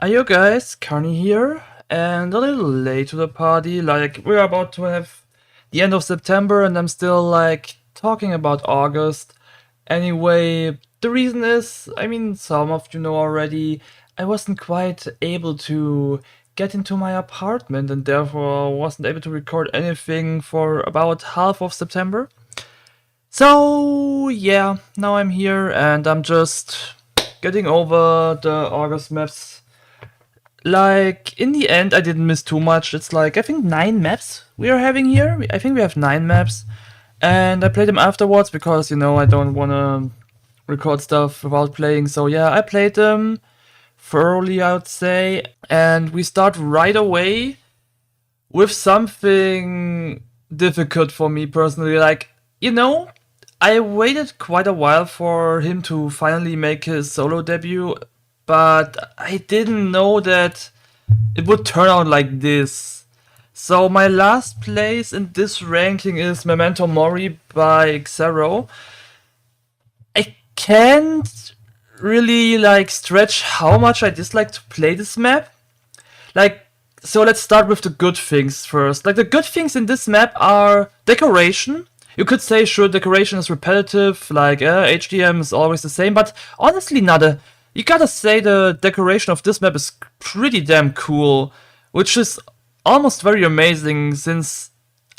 Yo guys, Carney here, and a little late to the party. Like, we're about to have the end of September, and I'm still like talking about August. Anyway, the reason is, some of you know already, I wasn't quite able to get into my apartment, and therefore wasn't able to record anything for about half of September. So, yeah, now I'm here, and I'm just getting over the August maps. Like, in the end, I didn't miss too much. It's like, I think 9 maps we are having here. I think we have 9 maps. And I played them afterwards because, I don't want to record stuff without playing. So, yeah, I played them thoroughly, I would say. And we start right away with something difficult for me personally. Like, I waited quite a while for him to finally make his solo debut, but I didn't know that it would turn out like this. So my last place in this ranking is Memento Mori by Xero. I can't really stretch how much I dislike to play this map. So let's start with the good things first. Like, the good things in this map are decoration. You could say, sure, decoration is repetitive, like HDM is always the same, but honestly, nada. You gotta say the decoration of this map is pretty damn cool, which is almost very amazing since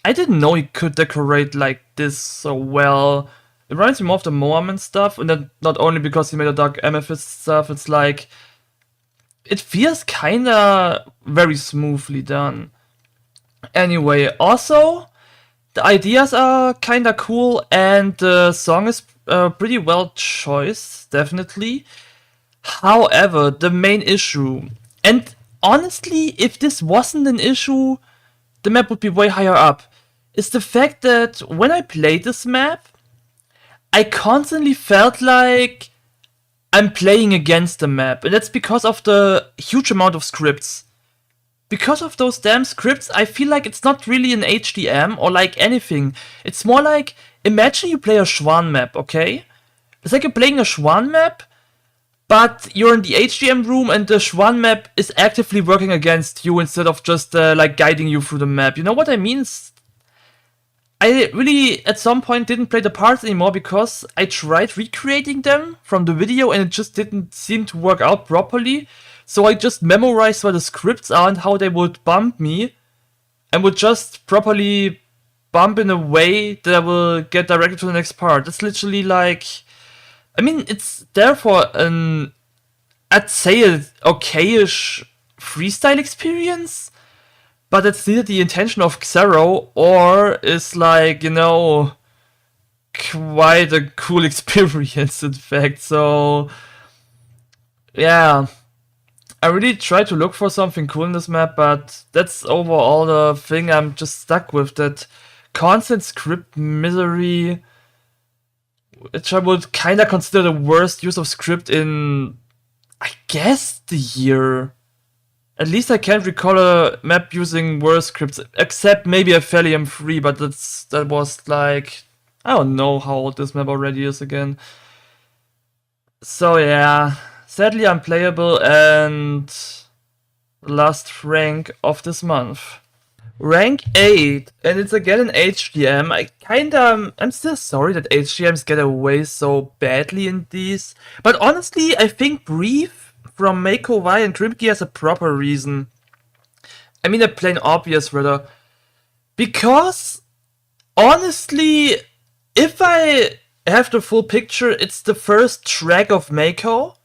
I didn't know he could decorate like this so well. It reminds me more of the Moaman stuff, and then not only because he made a Dark Amethyst stuff, it's like it feels kinda very smoothly done. Anyway, also the ideas are kinda cool, and the song is pretty well choiced, definitely. However, the main issue, and honestly, if this wasn't an issue, the map would be way higher up, is the fact that when I played this map, I constantly felt like I'm playing against the map, and that's because of the huge amount of scripts. Because of those damn scripts, I feel like it's not really an HDM or like anything. It's more like, imagine you play a Schwan map, okay? It's like you're playing a Schwan map, but you're in the HDM room and the Schwan map is actively working against you instead of just guiding you through the map. You know what I mean? I really at some point didn't play the parts anymore because I tried recreating them from the video and it just didn't seem to work out properly. So I just memorized where the scripts are and how they would bump me, and would just properly bump in a way that I will get directed to the next part. It's literally like, it's therefore I'd say an okayish freestyle experience, but it's neither the intention of Xero or is quite a cool experience, in fact. So, yeah. I really tried to look for something cool in this map, but that's overall the thing I'm just stuck with. That constant script misery, which I would kinda consider the worst use of script in, I guess, the year. At least I can't recall a map using worse scripts, except maybe Aphelium 3, but that was like, I don't know how old this map already is again. So yeah, sadly unplayable, and last rank of this month. Rank 8, and it's again an HDM. I'm still sorry that HDMs get away so badly in these, but honestly, I think Brief from Mako Y and Grimkey has a proper reason. A plain obvious rather. Because, honestly, if I have the full picture, it's the first track of Mako,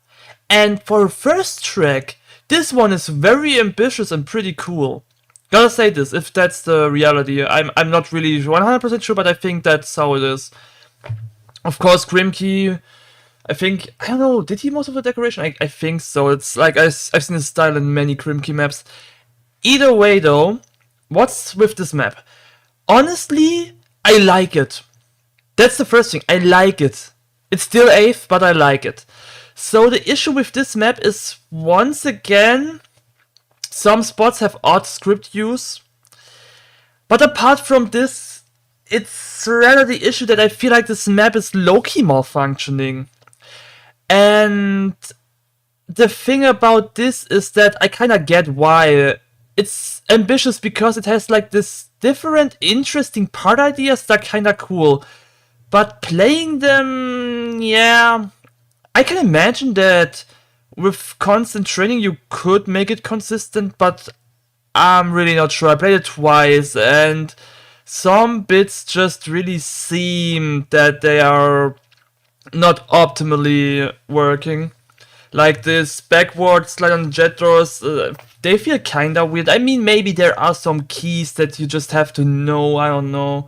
and for a first track, this one is very ambitious and pretty cool. Gotta say this, if that's the reality. I'm not really 100% sure, but I think that's how it is. Of course, Grimkey, I don't know, did he most of the decoration? I think so. It's like, I've seen his style in many Grimkey maps. Either way though, what's with this map? Honestly, I like it. That's the first thing, I like it. It's still 8th, but I like it. So the issue with this map is, once again, some spots have odd script use. But apart from this, it's rather the issue that I feel like this map is low-key malfunctioning. And the thing about this is that I kind of get why. It's ambitious because it has like this different, interesting part ideas that are kind of cool. But playing them, yeah, I can imagine that with constant training you could make it consistent, but I'm really not sure. I played it twice, and some bits just really seem that they are not optimally working. Like this backward slide on jet doors, they feel kinda weird. I mean, maybe there are some keys that you just have to know, I don't know.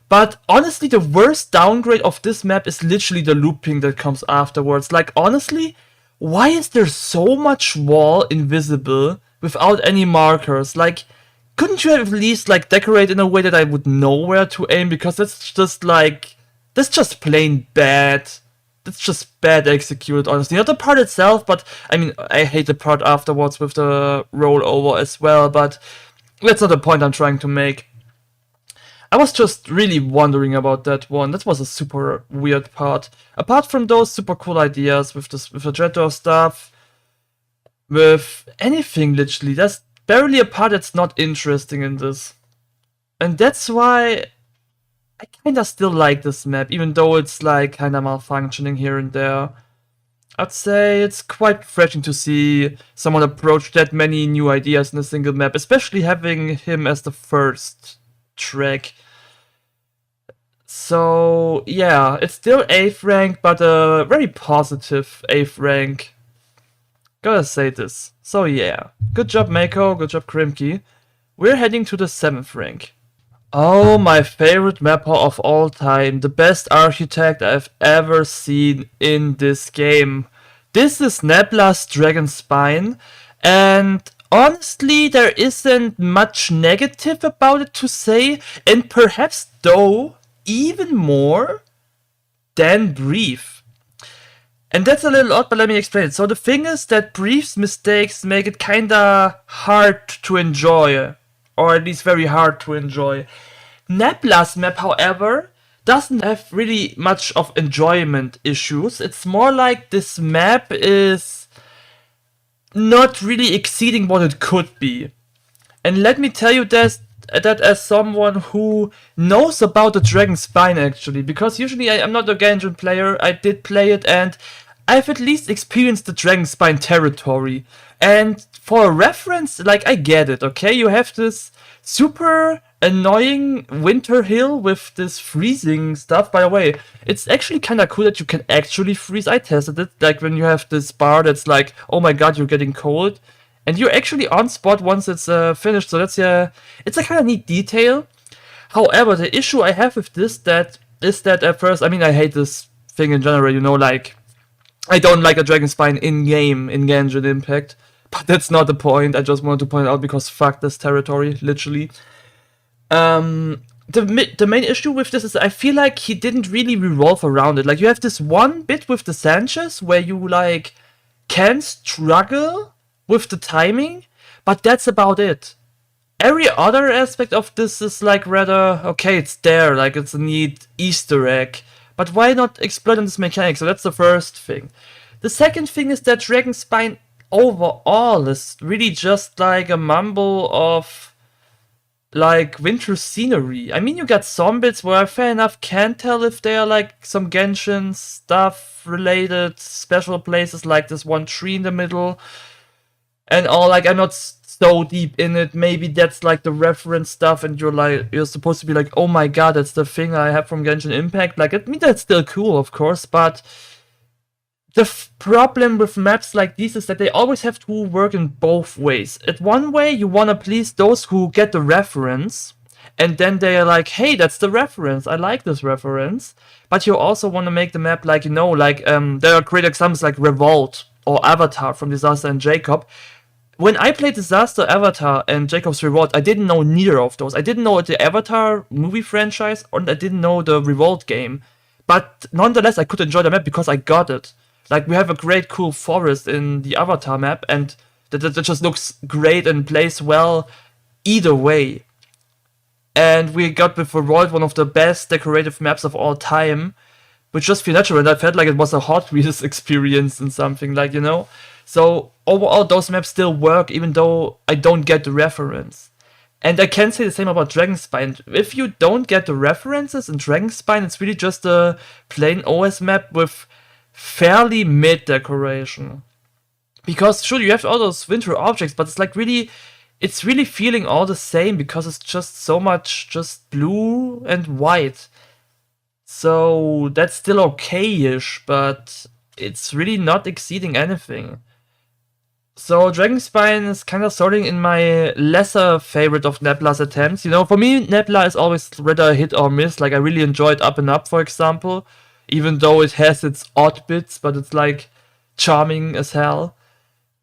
But honestly, the worst downgrade of this map is literally the looping that comes afterwards. Like, honestly, why is there so much wall invisible without any markers? Like, couldn't you have at least, like, decorate in a way that I would know where to aim? Because that's just, like, that's just plain bad. That's just bad executed, honestly. Not the part itself, but, I mean, I hate the part afterwards with the rollover as well, but that's not the point I'm trying to make. I was just really wondering about that one. That was a super weird part. Apart from those super cool ideas with the Jettor stuff, with anything literally, there's barely a part that's not interesting in this. And that's why I kinda still like this map, even though it's like kinda malfunctioning here and there. I'd say it's quite refreshing to see someone approach that many new ideas in a single map, especially having him as the first track. So yeah, it's still 8th rank, but a very positive 8th rank. Gotta say this. So yeah, good job Mako, good job Krimki. We're heading to the 7th rank. Oh, my favorite mapper of all time, the best architect I've ever seen in this game. This is Nebla's Dragon Spine, and honestly, there isn't much negative about it to say, and perhaps though, even more than Brief. And that's a little odd, but let me explain it. So the thing is that Brief's mistakes make it kinda hard to enjoy, or at least very hard to enjoy. Nebla's map, however, doesn't have really much of enjoyment issues. It's more like this map is not really exceeding what it could be. And let me tell you that as someone who knows about the Dragon Spine actually, because usually I'm not a Genshin player, I did play it and I've at least experienced the Dragon Spine territory. And for a reference, like I get it, okay? You have this super annoying winter hill with this freezing stuff. By the way, it's actually kind of cool that you can actually freeze. I tested it, like when you have this bar that's like, oh my god, you're getting cold. And you're actually on spot once it's finished, so that's it's a kind of neat detail. However, the issue I have with this is that at first, I mean, I hate this thing in general, you know, like, I don't like a Dragon Spine in-game, in Genshin Impact, but that's not the point, I just wanted to point it out because fuck this territory, literally. The main issue with this is I feel like he didn't really revolve around it. Like, you have this one bit with the Sanchez where you, like, can struggle with the timing, but that's about it. Every other aspect of this is like rather, okay, it's there, like it's a neat Easter egg, but why not exploit on this mechanic? So that's the first thing. The second thing is that Dragon Spine overall is really just like a mumble of like winter scenery. I mean, you got some bits where I fair enough can't tell if they are like some Genshin stuff related special places, like this one tree in the middle and all. Like, I'm not so deep in it. Maybe that's like the reference stuff and you're supposed to be like, oh my god, that's the thing I have from Genshin Impact. Like, I mean, that's still cool, of course, but the problem with maps like these is that they always have to work in both ways. At one way, you want to please those who get the reference, and then they are like, hey, that's the reference, I like this reference. But you also want to make the map like, you know, like, there are great examples like Revolt or Avatar from Disaster and Jacob. When I played Disaster, Avatar, and Jacob's Revolt, I didn't know neither of those. I didn't know the Avatar movie franchise, and I didn't know the Revolt game. But nonetheless, I could enjoy the map because I got it. Like, we have a great, cool forest in the Avatar map, and that just looks great and plays well either way. And we got with Revolt one of the best decorative maps of all time, which just feel natural, and I felt like it was a Hot Wheels experience and something, like, you know? So overall, those maps still work, even though I don't get the reference. And I can say the same about Dragonspine. If you don't get the references in Dragonspine, it's really just a plain OS map with fairly mid decoration. Because sure, you have all those winter objects, but it's really feeling all the same because it's just so much just blue and white. So that's still okay-ish, but it's really not exceeding anything. So Dragonspine is kind of sorting in my lesser favorite of Nebula's attempts. You know, for me, Nebula is always rather hit or miss. Like, I really enjoyed Up and Up, for example, even though it has its odd bits, but it's like charming as hell.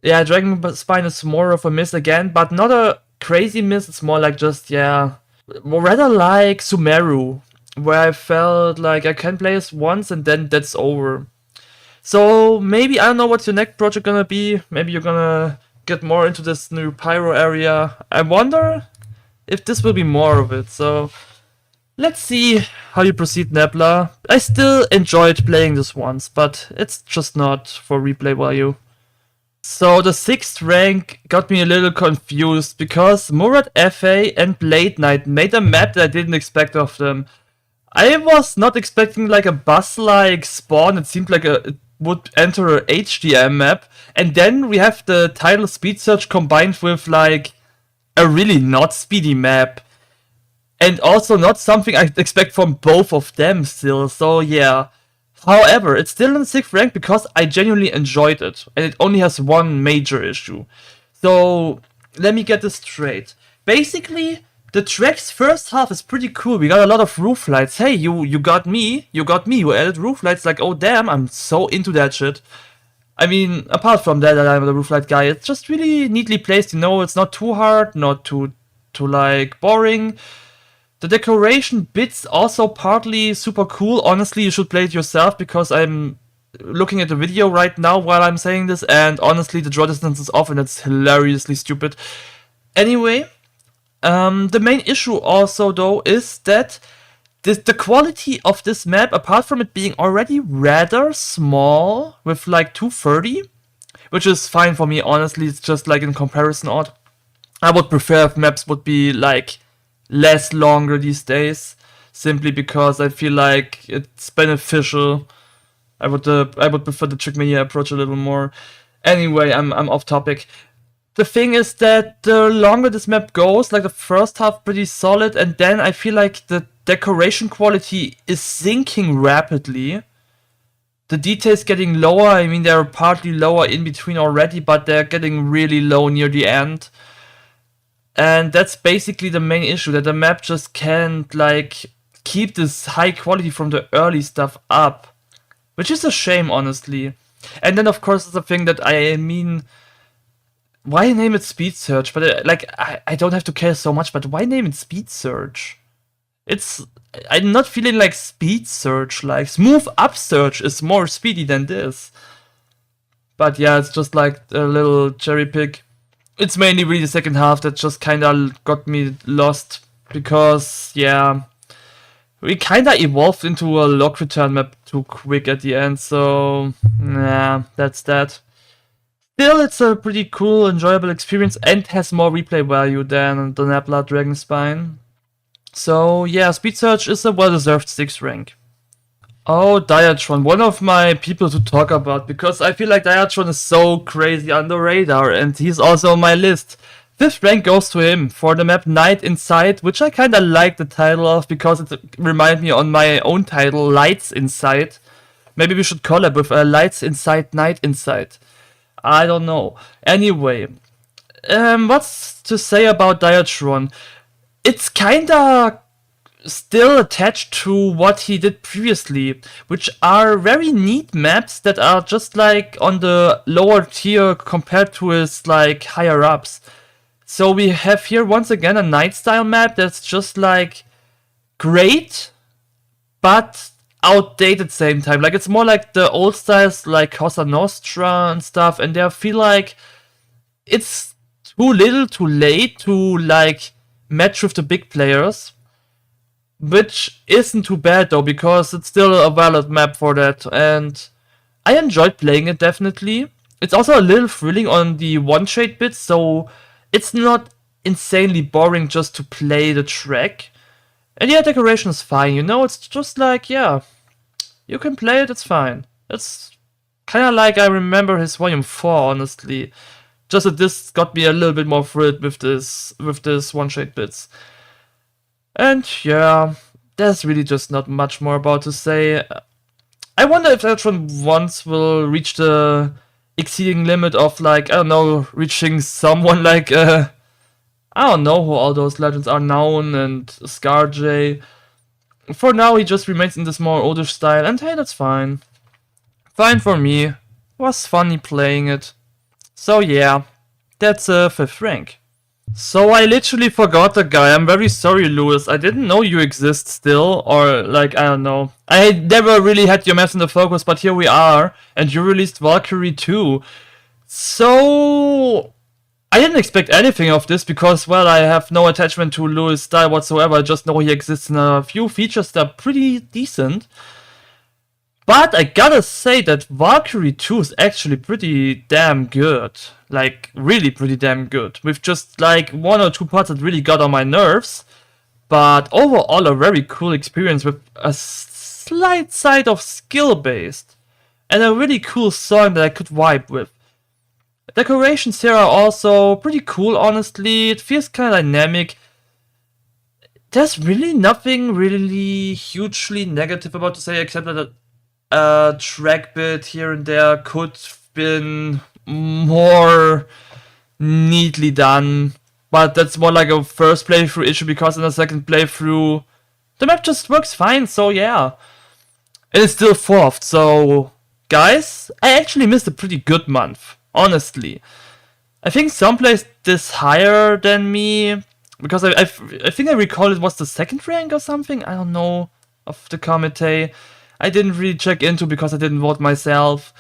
Yeah, Dragonspine is more of a miss again, but not a crazy miss. It's more like just, yeah, more rather like Sumeru, where I felt like I can play this once and then that's over. So maybe, I don't know what's your next project gonna be. Maybe you're gonna get more into this new Pyro area. I wonder if this will be more of it. So let's see how you proceed, Nebula. I still enjoyed playing this once, but it's just not for replay value. So the 6th rank got me a little confused because Murad FA and Blade Knight made a map that I didn't expect of them. I was not expecting like a bus-like spawn. It seemed like it would enter a HDM map, and then we have the title Speed Search combined with like a really not speedy map, and also not something I expect from both of them still. So yeah. However, it's still in the 6th rank because I genuinely enjoyed it, and it only has one major issue. So let me get this straight. Basically, the track's first half is pretty cool. We got a lot of roof lights. Hey, you got me. You added roof lights. Like, oh damn, I'm so into that shit. I mean, apart from that I'm the roof light guy, it's just really neatly placed. You know, it's not too hard, not too like boring. The decoration bits also partly super cool. Honestly, you should play it yourself because I'm looking at the video right now while I'm saying this, and honestly, the draw distance is off and it's hilariously stupid. Anyway, the main issue also though is that the quality of this map, apart from it being already rather small with like 230, which is fine for me, honestly, it's just like in comparison odd. I would prefer if maps would be like less longer these days, simply because I feel like it's beneficial. I would prefer the Trickmania approach a little more. Anyway, I'm off topic. The thing is that the longer this map goes, like the first half pretty solid, and then I feel like the decoration quality is sinking rapidly. The details getting lower. I mean, they're partly lower in between already, but they're getting really low near the end. And that's basically the main issue, that the map just can't like keep this high quality from the early stuff up, which is a shame, honestly. And then of course the thing that I mean, why name it Speed Search? But I don't have to care so much, but why name it Speed Search? I'm not feeling like Speed Search. Like Smooth Up Search is more speedy than this. But yeah, it's just like a little cherry pick. It's mainly really the second half that just kinda got me lost, because yeah, we kinda evolved into a log return map too quick at the end, so yeah, that's that. Still, it's a pretty cool, enjoyable experience and has more replay value than the Nebula Dragonspine. So yeah, Speed Search is a well-deserved 6th rank. Oh, Diatron, one of my people to talk about, because I feel like Diatron is so crazy on the radar, and he's also on my list. 5th rank goes to him for the map Night Inside, which I kinda like the title of because it reminds me on my own title, Lights Inside. Maybe we should collab with Lights Inside, Night Inside. I don't know. Anyway, what's to say about Diatron? It's kinda still attached to what he did previously, which are very neat maps that are just like on the lower tier compared to his like higher ups. So we have here once again a night style map that's just like great, but outdated at the same time. Like it's more like the old styles like Cosa Nostra and stuff, and I feel like it's too little too late to like match with the big players. Which isn't too bad though, because it's still a valid map for that, and I enjoyed playing it definitely. It's also a little thrilling on the one-shade bits, so it's not insanely boring just to play the track. And yeah, decoration is fine, you know, it's just like, yeah, you can play it, it's fine. It's kind of like I remember his Volume 4, honestly. Just that this got me a little bit more thrilled with this one-shade bits. And yeah, there's really just not much more about to say. I wonder if Electron once will reach the exceeding limit of, like, I don't know, reaching someone like, I don't know who all those legends are, Noun and ScarJ. For now, he just remains in this more oldish style, and hey, that's fine. Fine for me. It was funny playing it. So yeah, that's a 5th rank. So I literally forgot the guy. I'm very sorry, Lewis. I didn't know you exist still, or like, I don't know. I never really had your maps in the focus, but here we are, and you released Valkyrie 2. So I didn't expect anything of this because, well, I have no attachment to Lewis' style whatsoever. I just know he exists in a few features that are pretty decent. But I gotta say that Valkyrie 2 is actually pretty damn good. Like, really pretty damn good. With just like 1 or 2 parts that really got on my nerves. But overall a very cool experience with a slight side of skill based. And a really cool song that I could vibe with. Decorations here are also pretty cool, honestly. It feels kind of dynamic. There's really nothing really hugely negative about to say, except that a track bit here and there could have been more neatly done. But that's more like a first playthrough issue, because in a second playthrough the map just works fine, so yeah. And it's still 4th, so guys, I actually missed a pretty good month, honestly. I think some placed this higher than me, because I think I recall it was the 2nd rank or something, I don't know, of the committee. I didn't really check into because I didn't vote myself.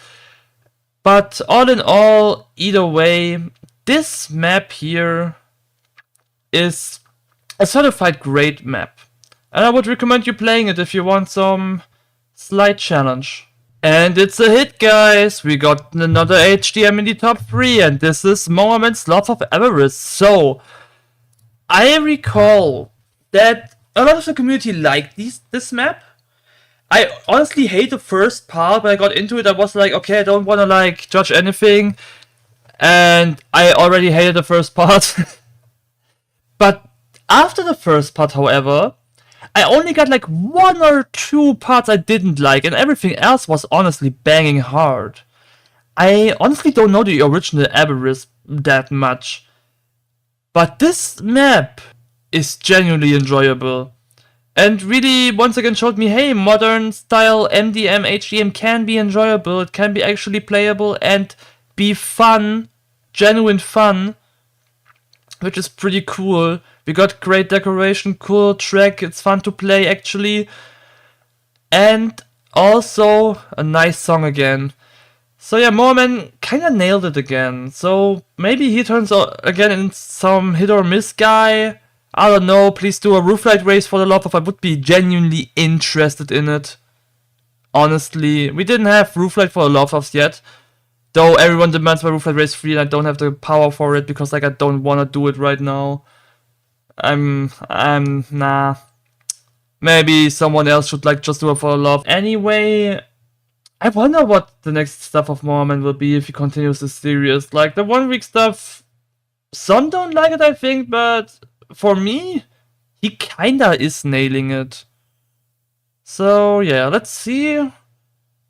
But all in all, either way, this map here is a certified great map. And I would recommend you playing it if you want some slight challenge. And it's a hit, guys! We got another HDM in the top 3, and this is Mohammed's Love of Everest. So, I recall that a lot of the community liked this map. I honestly hate the first part. When I got into it, I was like, okay, I don't want to like judge anything, and I already hated the first part. But after the first part, however, I only got like 1 or 2 parts I didn't like, and everything else was honestly banging hard. I honestly don't know the original Everest that much, but this map is genuinely enjoyable. And really, once again, showed me, hey, modern style MDM, HDM can be enjoyable, it can be actually playable and be fun, genuine fun, which is pretty cool. We got great decoration, cool track, it's fun to play actually, and also a nice song again. So yeah, Moorman kinda nailed it again, so maybe he turns out again in some hit or miss guy. I don't know, please do a Rooflight race for the love of, I would be genuinely interested in it. Honestly, we didn't have Rooflight for the love of yet. Though everyone demands my Rooflight race 3 and I don't have the power for it because like I don't wanna do it right now. Nah. Maybe someone else should like just do it for the love. Anyway, I wonder what the next stuff of Moorman will be if he continues this series. Like the 1 week stuff, some don't like it I think, but for me, he kinda is nailing it. So yeah, let's see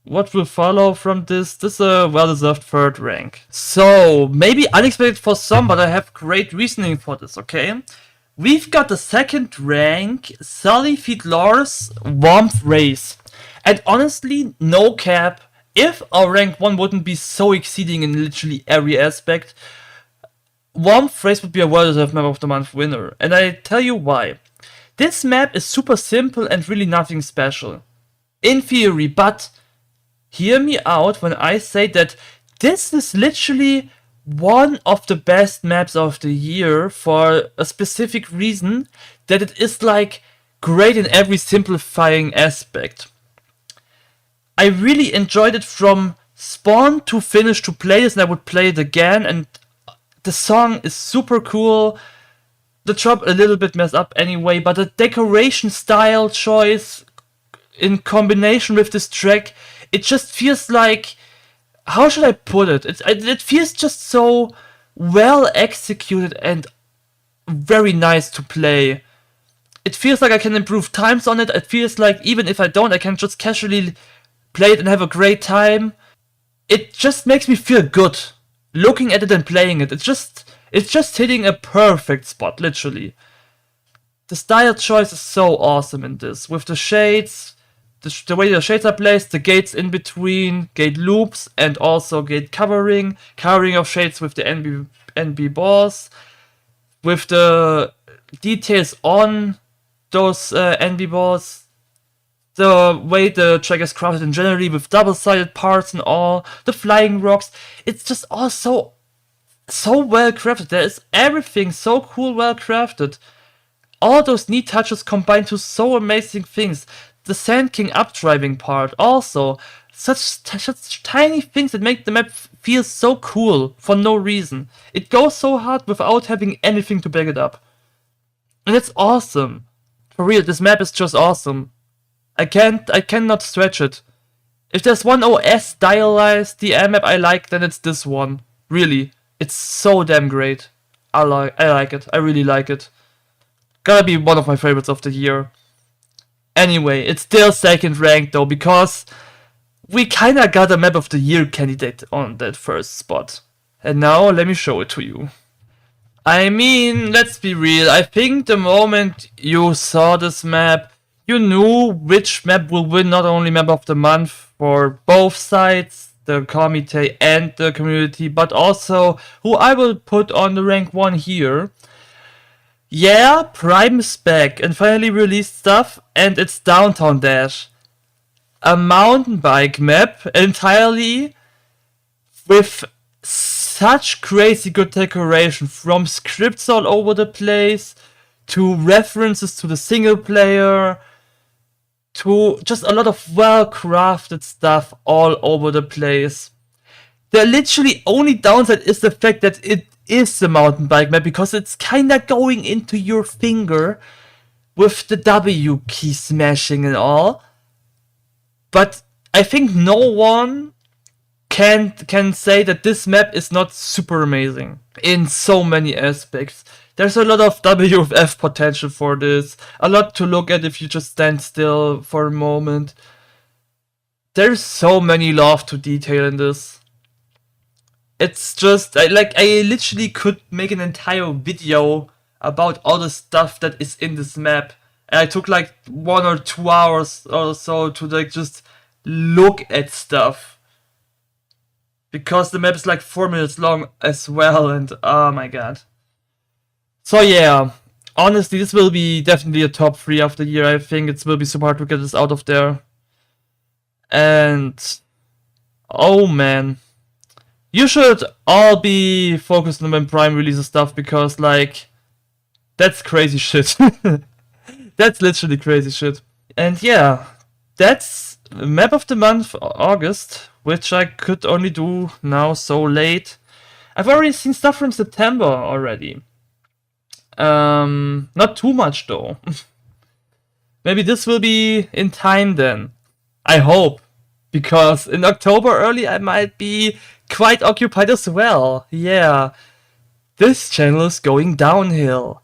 what will follow from this. This is a well-deserved 3rd rank. So, maybe unexpected for some, but I have great reasoning for this, okay? We've got the 2nd rank, Sully Fiedler's Warmth Race. And honestly, no cap, if our rank 1 wouldn't be so exceeding in literally every aspect, Warmth Race would be a well-deserved map of the month winner, and I tell you why. This map is super simple and really nothing special. In theory, but hear me out when I say that this is literally one of the best maps of the year for a specific reason, that it is like great in every simplifying aspect. I really enjoyed it from spawned to finish to play this, and I would play it again, and the song is super cool. The drop a little bit messed up anyway, but the decoration style choice in combination with this track, it just feels like, how should I put it? It feels just so well executed and very nice to play. It feels like I can improve times on it. It feels like even if I don't, I can just casually play it and have a great time. It just makes me feel good looking at it and playing it. It's just hitting a perfect spot, literally. The style choice is so awesome in this, with the shades, the way the shades are placed, the gates in between, gate loops, and also gate covering of shades with the NB balls, with the details on those NB balls, the way the track is crafted in generally with double-sided parts and all, the flying rocks, it's just all so well crafted. There is everything so cool, well crafted. All those neat touches combined to so amazing things. The Sand King updriving part also. Such tiny things that make the map feel so cool for no reason. It goes so hard without having anything to back it up. And it's awesome. For real, this map is just awesome. I cannot stretch it. If there's one OS stylized DM map I like, then it's this one. Really. It's so damn great. I like it. I really like it. Gotta be one of my favorites of the year. Anyway, it's still second ranked though, because we kinda got a map of the year candidate on that first spot. And now let me show it to you. I mean, let's be real. I think the moment you saw this map, you knew which map will win not only map of the month for both sides, the committee and the community, but also who I will put on the rank 1 here. Yeah, Prime is back and finally released stuff, and it's Downtown Dash. A mountain bike map entirely with such crazy good decoration, from scripts all over the place, to references to the single player, to just a lot of well-crafted stuff all over the place. The literally only downside is the fact that it is the mountain bike map, because it's kinda going into your finger with the W key smashing and all. But I think no one can say that this map is not super amazing in so many aspects. There's a lot of WFF potential for this, a lot to look at if you just stand still for a moment. There's so many love to detail in this. It's just, I literally could make an entire video about all the stuff that is in this map. And I took like 1 or 2 hours or so to like just look at stuff. Because the map is like 4 minutes long as well, and oh my god. So yeah, honestly, this will be definitely a top 3 of the year. I think it will be super hard to get this out of there. And oh man. You should all be focused on when Prime releases stuff, because like, that's crazy shit. That's literally crazy shit. And yeah, that's map of the month for August, which I could only do now so late. I've already seen stuff from September already. Not too much though. Maybe this will be in time then. I hope. Because in October early I might be quite occupied as well. Yeah. This channel is going downhill.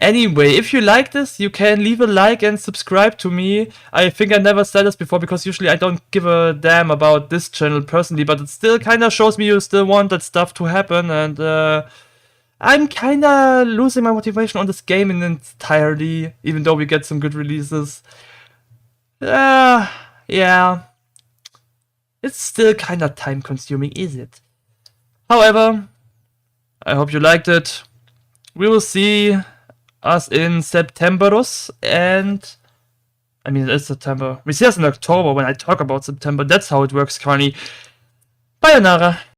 Anyway, if you like this, you can leave a like and subscribe to me. I think I never said this before, because usually I don't give a damn about this channel personally, but it still kinda shows me you still want that stuff to happen, and I'm kinda losing my motivation on this game entirely, even though we get some good releases. Yeah. It's still kinda time consuming, is it? However, I hope you liked it. We will see us in Septemberus, and I mean, it's September. We see us in October when I talk about September. That's how it works currently. Bye, Nara.